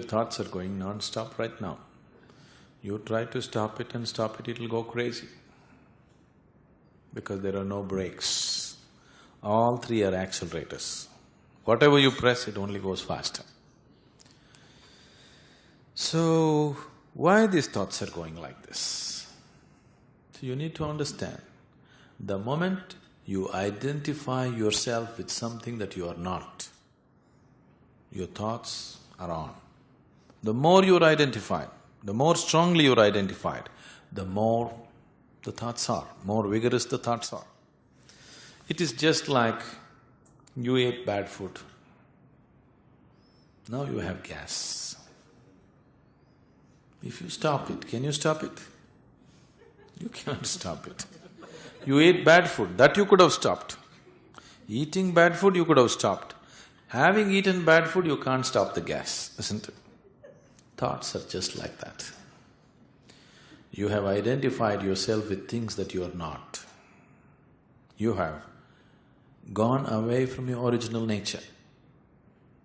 thoughts are going non-stop right now. You try to stop it and stop it, it'll go crazy. Because there are no brakes. All three are accelerators. Whatever you press, it only goes faster. So, why these thoughts are going like this? So you need to understand, the moment you identify yourself with something that you are not, your thoughts are on. The more you're identified, the more strongly you're identified, the more the thoughts are, more vigorous the thoughts are. It is just like you ate bad food. Now you have gas. If you stop it, can you stop it? You cannot stop it. You ate bad food, that you could have stopped. Eating bad food, you could have stopped. Having eaten bad food, you can't stop the gas, isn't it? Thoughts are just like that. You have identified yourself with things that you are not. You have gone away from your original nature.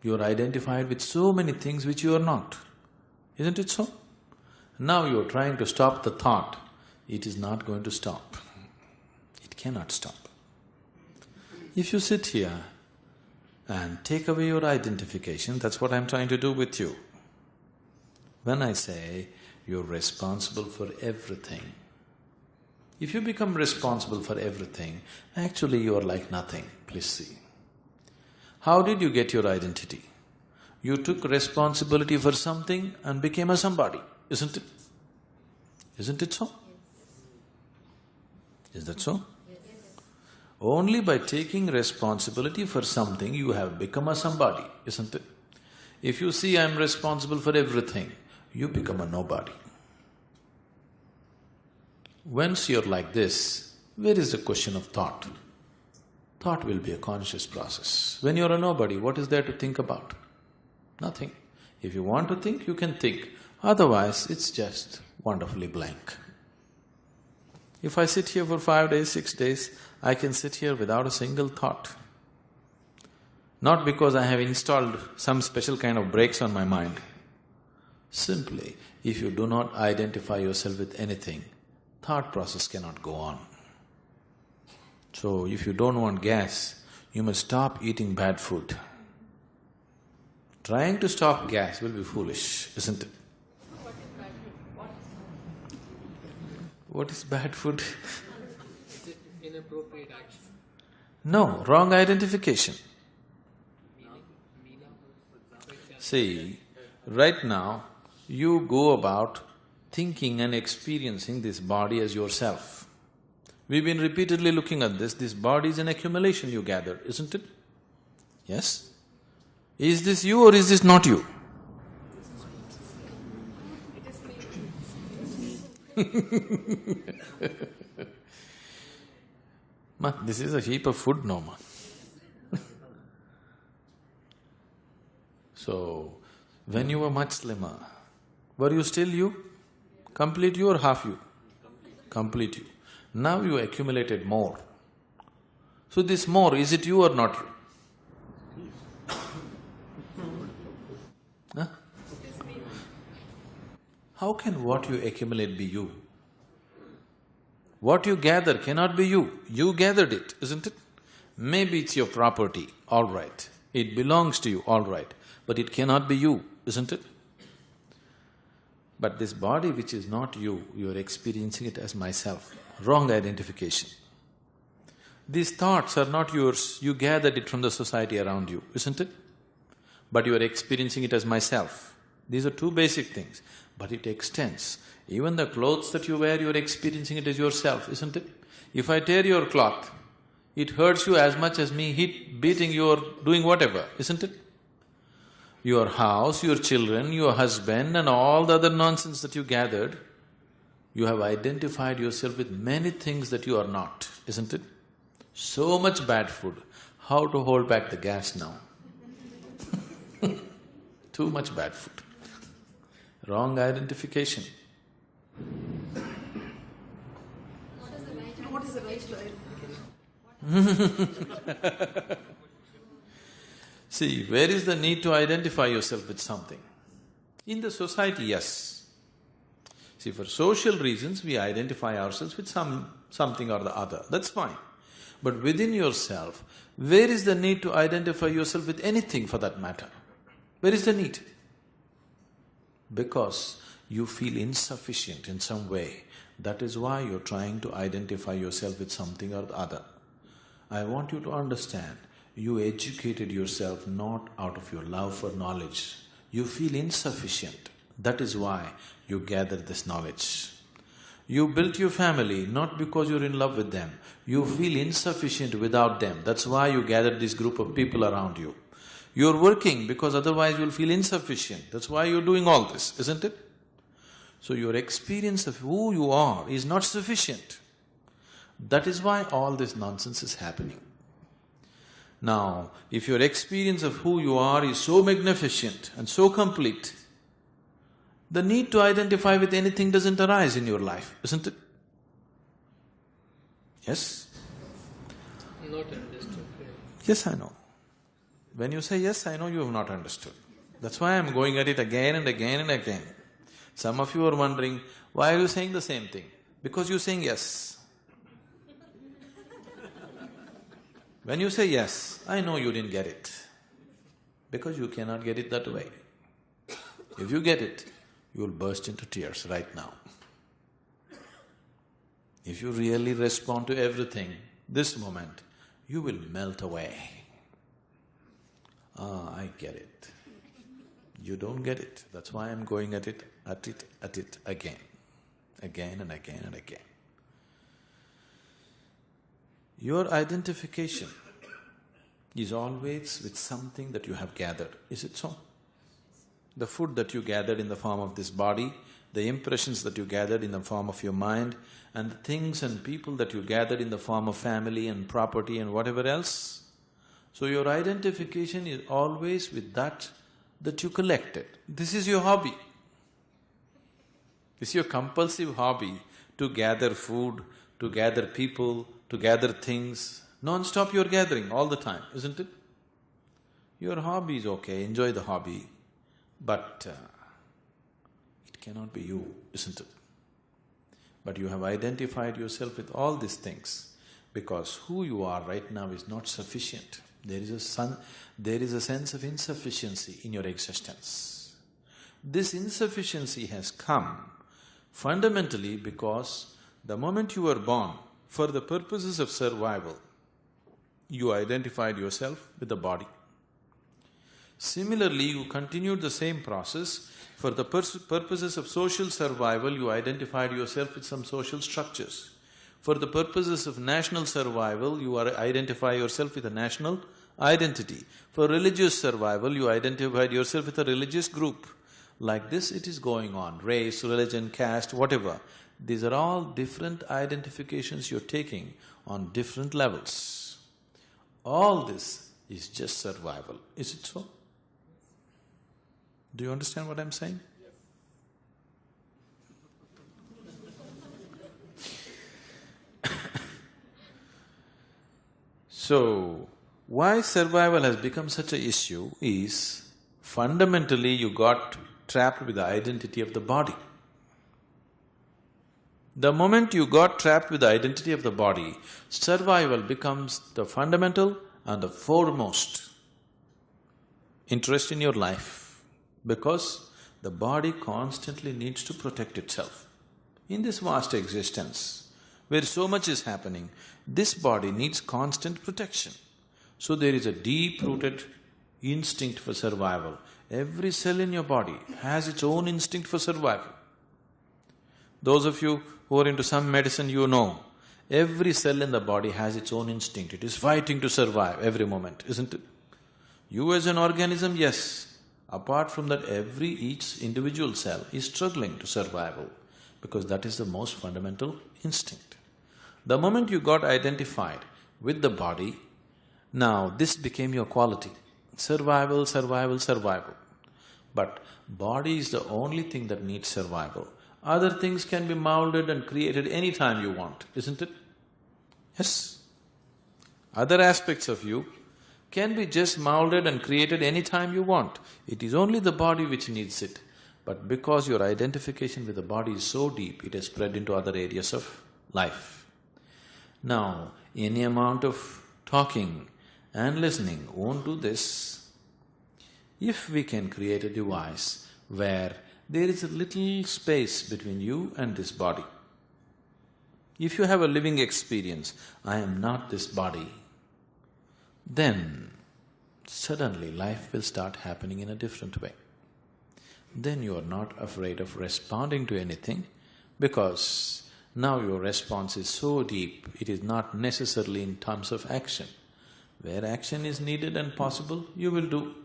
You are identified with so many things which you are not. Isn't it so? Now you are trying to stop the thought. It is not going to stop. It cannot stop. If you sit here and take away your identification, that's what I'm trying to do with you. When I say you're responsible for everything, if you become responsible for everything, actually you are like nothing, please see. How did you get your identity? You took responsibility for something and became a somebody, isn't it? Isn't it so? Is that so? Only by taking responsibility for something you have become a somebody, isn't it? If you see I'm responsible for everything, you become a nobody. Once you're like this, where is the question of thought? Thought will be a conscious process. When you're a nobody, what is there to think about? Nothing. If you want to think, you can think. Otherwise, it's just wonderfully blank. If I sit here for 5 days, 6 days, I can sit here without a single thought. Not because I have installed some special kind of brakes on my mind. Simply, if you do not identify yourself with anything, thought process cannot go on. So, if you don't want gas, you must stop eating bad food. Trying to stop gas will be foolish, isn't it? What is bad food? Is it inappropriate action? No, wrong identification. See, right now, you go about thinking and experiencing this body as yourself. We've been repeatedly looking at this body is an accumulation you gathered, isn't it? Yes? Is this you or is this not you? Man, this is a heap of food now, man. So, when you were much slimmer, were you still you? Complete you or half you? Complete you. Now you accumulated more. So this more, is it you or not you? Huh? How can what you accumulate be you? What you gather cannot be you. You gathered it, isn't it? Maybe it's your property, all right. It belongs to you, all right. But it cannot be you, isn't it? But this body which is not you, you're experiencing it as myself. Wrong identification. These thoughts are not yours, you gathered it from the society around you, isn't it? But you are experiencing it as myself. These are two basic things, but it extends. Even the clothes that you wear, you're experiencing it as yourself, isn't it? If I tear your cloth, it hurts you as much as me beating you or doing whatever, isn't it? Your house, your children, your husband and all the other nonsense that you gathered, you have identified yourself with many things that you are not, isn't it? So much bad food, how to hold back the gas now? Too much bad food. Wrong identification. What is the right identification? See, where is the need to identify yourself with something? In the society, yes. See, for social reasons, we identify ourselves with something or the other, that's fine. But within yourself, where is the need to identify yourself with anything for that matter? Where is the need? Because you feel insufficient in some way. That is why you're trying to identify yourself with something or the other. I want you to understand, you educated yourself not out of your love for knowledge. You feel insufficient. That is why you gathered this knowledge. You built your family not because you're in love with them. You feel insufficient without them. That's why you gathered this group of people around you. You're working because otherwise you'll feel insufficient. That's why you're doing all this, isn't it? So your experience of who you are is not sufficient. That is why all this nonsense is happening. Now, if your experience of who you are is so magnificent and so complete, the need to identify with anything doesn't arise in your life, isn't it? Yes? Not understood. Yes, I know. When you say yes, I know you have not understood. That's why I'm going at it again and again and again. Some of you are wondering, why are you saying the same thing? Because you're saying yes. When you say yes, I know you didn't get it. Because you cannot get it that way. If you get it, you will burst into tears right now. If you really respond to everything, this moment, you will melt away. Ah, I get it. You don't get it. That's why I'm going at it again and again and again. Your identification is always with something that you have gathered. Is it so? The food that you gathered in the form of this body, the impressions that you gathered in the form of your mind, and the things and people that you gathered in the form of family and property and whatever else. So your identification is always with that you collected. This is your hobby. This is your compulsive hobby to gather food, to gather people, to gather things. Non-stop you're gathering all the time, isn't it? Your hobby is okay, enjoy the hobby, but it cannot be you, isn't it? But you have identified yourself with all these things because who you are right now is not sufficient. There is a sense of insufficiency in your existence. This insufficiency has come fundamentally because the moment you were born, for the purposes of survival, you identified yourself with the body. Similarly, you continued the same process. For the purposes of social survival, you identified yourself with some social structures. For the purposes of national survival, you identify yourself with a national identity. For religious survival, you identified yourself with a religious group. Like this it is going on, race, religion, caste, whatever. These are all different identifications you're taking on different levels. All this is just survival, is it so? Do you understand what I'm saying? So, why survival has become such an issue is fundamentally you got trapped with the identity of the body. The moment you got trapped with the identity of the body, survival becomes the fundamental and the foremost interest in your life because the body constantly needs to protect itself. In this vast existence, where so much is happening, this body needs constant protection. So there is a deep-rooted instinct for survival. Every cell in your body has its own instinct for survival. Those of you who are into some medicine, you know, every cell in the body has its own instinct. It is fighting to survive every moment, isn't it? You as an organism, yes. Apart from that, each individual cell is struggling to survival because that is the most fundamental instinct. The moment you got identified with the body, now this became your quality. Survival, survival, survival. But body is the only thing that needs survival. Other things can be molded and created any time you want, isn't it? Yes. Other aspects of you can be just molded and created any time you want. It is only the body which needs it. but because your identification with the body is so deep, it has spread into other areas of life. Now, any amount of talking and listening won't do this. If we can create a device where there is a little space between you and this body, if you have a living experience, I am not this body, then suddenly life will start happening in a different way. Then you are not afraid of responding to anything because now your response is so deep, it is not necessarily in terms of action. Where action is needed and possible, you will do.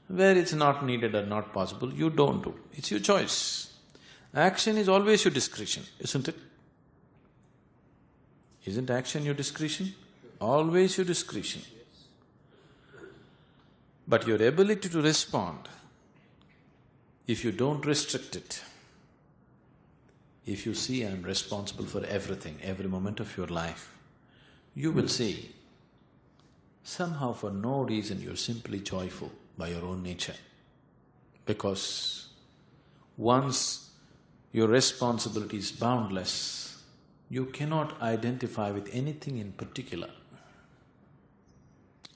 Where it's not needed or not possible, you don't do. It's your choice. Action is always your discretion, isn't it? Isn't action your discretion? Always your discretion. But your ability to respond, if you don't restrict it, if you see I'm responsible for everything, every moment of your life, you will see somehow for no reason you're simply joyful by your own nature. Because once your responsibility is boundless, you cannot identify with anything in particular.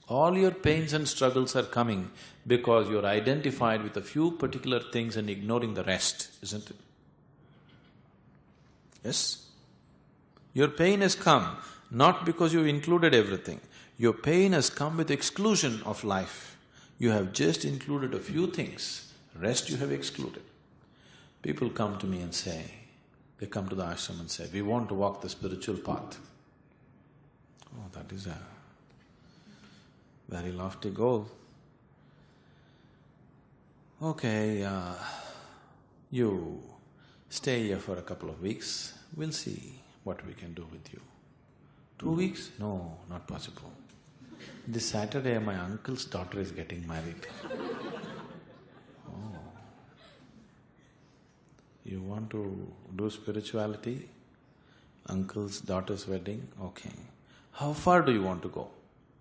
All your pains and struggles are coming because you're identified with a few particular things and ignoring the rest, isn't it? Yes? Your pain has come not because you've included everything. Your pain has come with exclusion of life. You have just included a few things, rest you have excluded. People come to me and say, they come to the ashram and say, we want to walk the spiritual path. Oh, that is a very lofty goal. Okay, you stay here for a couple of weeks, we'll see what we can do with you. 2 weeks? No, not possible. This Saturday my uncle's daughter is getting married. Oh. You want to do spirituality? Uncle's daughter's wedding? Okay. How far do you want to go?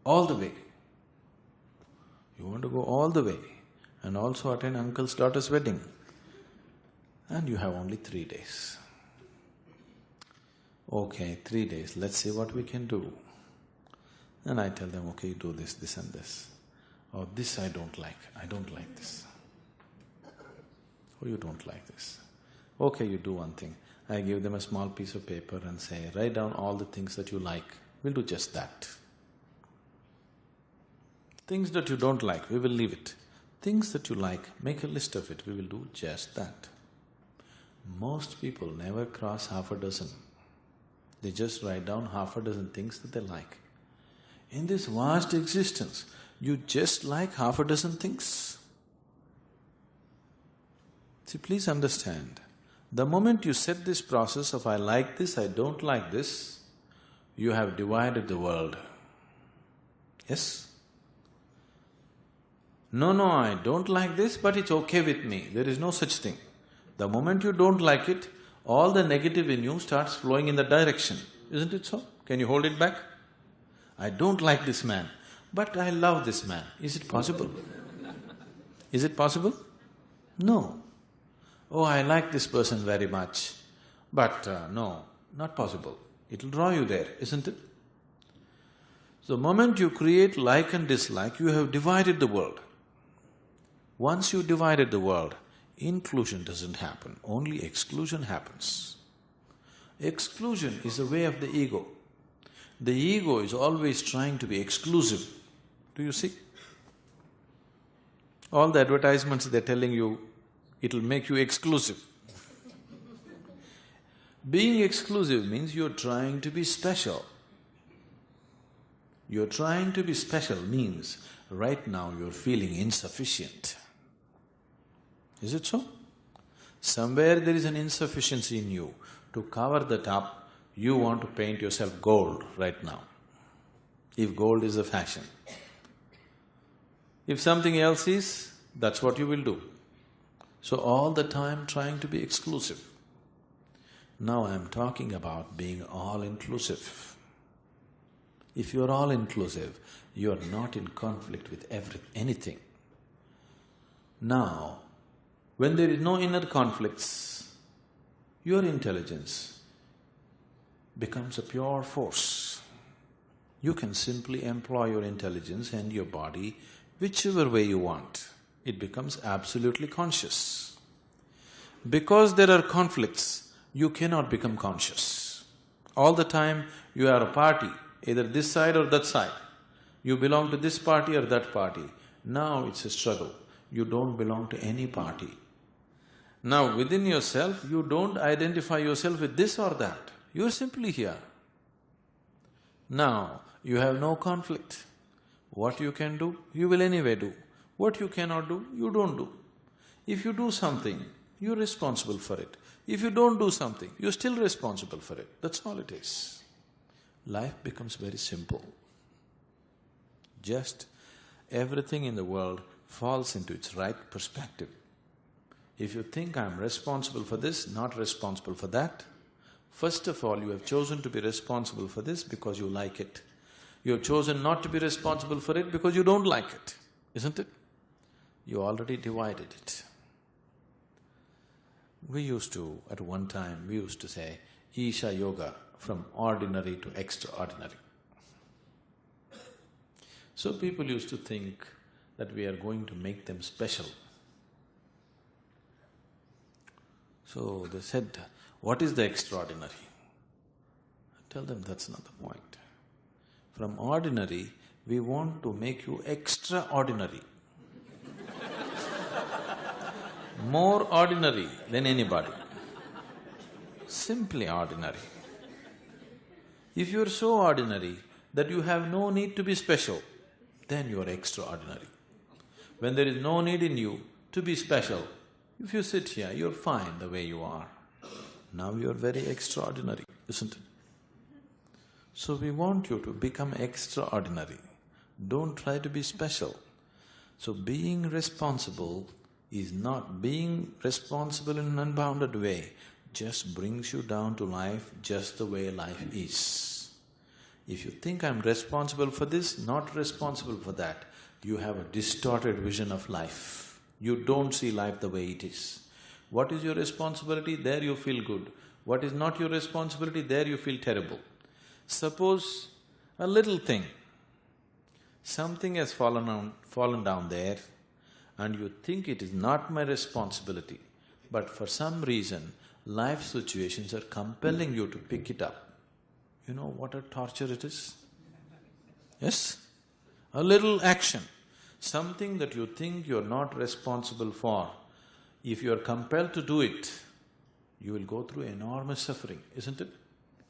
All the way. You want to go all the way and also attend uncle's daughter's wedding. And you have only 3 days. Okay, 3 days, let's see what we can do. And I tell them, okay, do this, this and this. Or this I don't like this. Oh, you don't like this. Okay, you do one thing. I give them a small piece of paper and say, write down all the things that you like. We'll do just that. Things that you don't like, we will leave it. Things that you like, make a list of it, we will do just that. Most people never cross half a dozen. They just write down half a dozen things that they like. In this vast existence, you just like half a dozen things. See, please understand, the moment you set this process of I like this, I don't like this, you have divided the world. Yes? No, I don't like this, but it's okay with me. There is no such thing. The moment you don't like it, all the negative in you starts flowing in that direction. Isn't it so? Can you hold it back? I don't like this man, but I love this man. Is it possible? Is it possible? No. Oh, I like this person very much, but no, not possible. It'll draw you there, isn't it? So, the moment you create like and dislike, you have divided the world. Once you divided the world, inclusion doesn't happen, only exclusion happens. Exclusion is the way of the ego. The ego is always trying to be exclusive. Do you see? All the advertisements they're telling you, it'll make you exclusive. Being exclusive means you're trying to be special. You're trying to be special means right now you're feeling insufficient. Is it so? Somewhere there is an insufficiency in you. To cover that up, you want to paint yourself gold right now, if gold is the fashion. If something else is, that's what you will do. So all the time trying to be exclusive. Now I'm talking about being all-inclusive. If you're all-inclusive, you're not in conflict with anything. Now, When there is no inner conflicts, your intelligence becomes a pure force. You can simply employ your intelligence and your body whichever way you want. It becomes absolutely conscious. Because there are conflicts, you cannot become conscious. All the time you are a party, either this side or that side. You belong to this party or that party. Now it's a struggle. You don't belong to any party. Now within yourself, you don't identify yourself with this or that. You're simply here. Now you have no conflict. What you can do, you will anyway do. What you cannot do, you don't do. If you do something, you're responsible for it. If you don't do something, you're still responsible for it. That's all it is. Life becomes very simple. Just everything in the world falls into its right perspective. If you think I'm responsible for this, not responsible for that, first of all, you have chosen to be responsible for this because you like it. You have chosen not to be responsible for it because you don't like it, isn't it? You already divided it. At one time, we used to say, Isha Yoga, from ordinary to extraordinary. So people used to think that we are going to make them special. So they said, what is the extraordinary? I tell them that's not the point. From ordinary, we want to make you extraordinary. More ordinary than anybody. Simply ordinary. If you're so ordinary that you have no need to be special, then you're extraordinary. When there is no need in you to be special, if you sit here, you're fine the way you are. Now you're very extraordinary, isn't it? So we want you to become extraordinary. Don't try to be special. So being responsible is not being responsible in an unbounded way, just brings you down to life just the way life is. If you think I'm responsible for this, not responsible for that, you have a distorted vision of life. You don't see life the way it is. What is your responsibility? There you feel good. What is not your responsibility? There you feel terrible. Suppose a little thing, something has fallen down there, and you think it is not my responsibility, but for some reason, life situations are compelling you to pick it up. You know what a torture it is? Yes? A little action, something that you think you're not responsible for, if you're compelled to do it, you will go through enormous suffering, isn't it?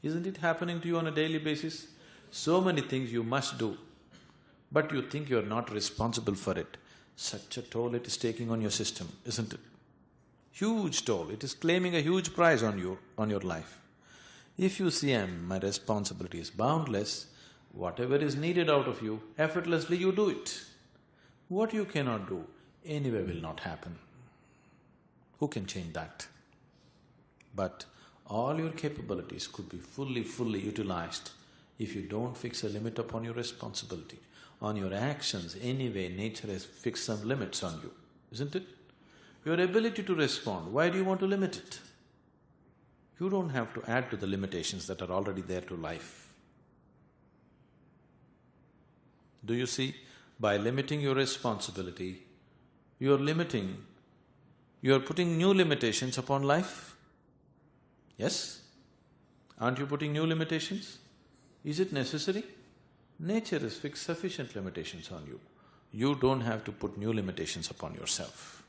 Isn't it happening to you on a daily basis? So many things you must do, but you think you're not responsible for it. Such a toll it is taking on your system, isn't it? Huge toll, it is claiming a huge price on your life. If you see my responsibility is boundless, whatever is needed out of you, effortlessly you do it. What you cannot do, anyway will not happen. Who can change that? But all your capabilities could be fully utilized if you don't fix a limit upon your responsibility. On your actions, anyway, nature has fixed some limits on you, isn't it? Your ability to respond, why do you want to limit it? You don't have to add to the limitations that are already there to life. Do you see? By limiting your responsibility, you're putting new limitations upon life. Yes? Aren't you putting new limitations? Is it necessary? Nature has fixed sufficient limitations on you. You don't have to put new limitations upon yourself.